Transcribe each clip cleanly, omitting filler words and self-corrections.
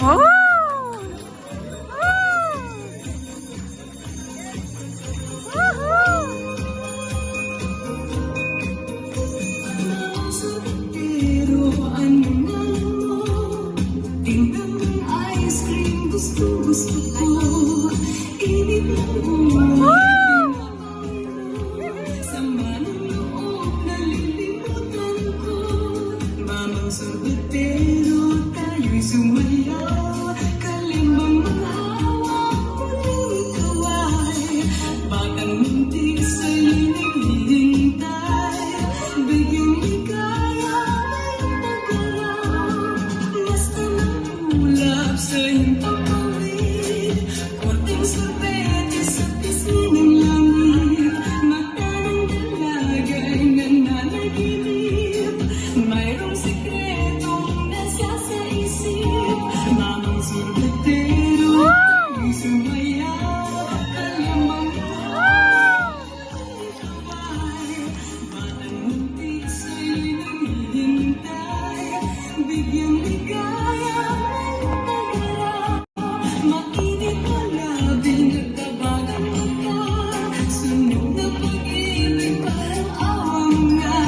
Oh! Gusto ko, inip ng buhay, sa manunoob nalilimutan ko. Mamang sorbetero, tayo'y sumaya, kalimbang manghawak, muling kaway. Batang muntik sa'yo'y naghihintay, bigyang ligaya, may nagaraw. Basta ng ulap sa hintang mayroong sikretong nasa sa isip. Mamang sorbetero, tayo'y sumaya, kalimang kaway. Batang muntik sa'yo'y naghihintay, bigyang ligaya, may nagaraw. Mainit na labing nagtabagan mata, sunog na pag-ibig parang awang nga.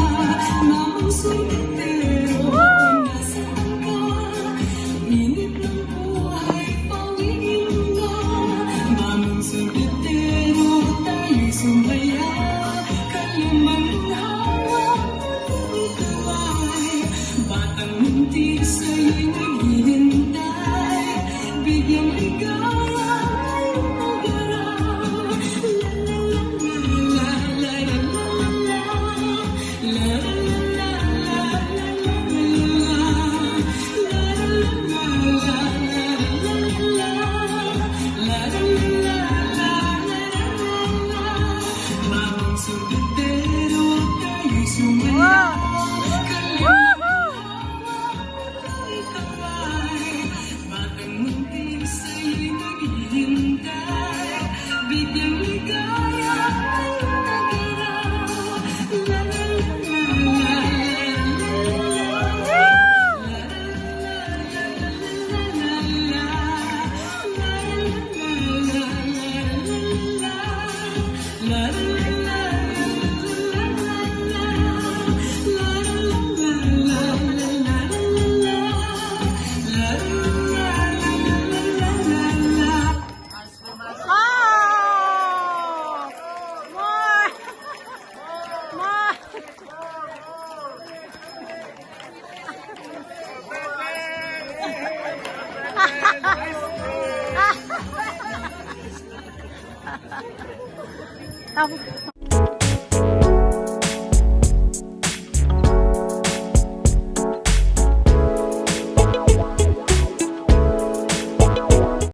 Mamang sorbetero, kung nasaan ka, inip ng buhay, pawin mo na. Mamang sorbetero, tayo'y sumaya, kalimang hawak, muling kaway. Batang muntik sa'yo'y naghihintay, bigyang ligaya, may nagaraw. La la la la la la la Mamang sorbetero, tayo'y sumaya, kalimang muling kaway. Batang muntik sa'yo'y naghihintay, bigyang ligaya, may nagaraw. La la la Tapos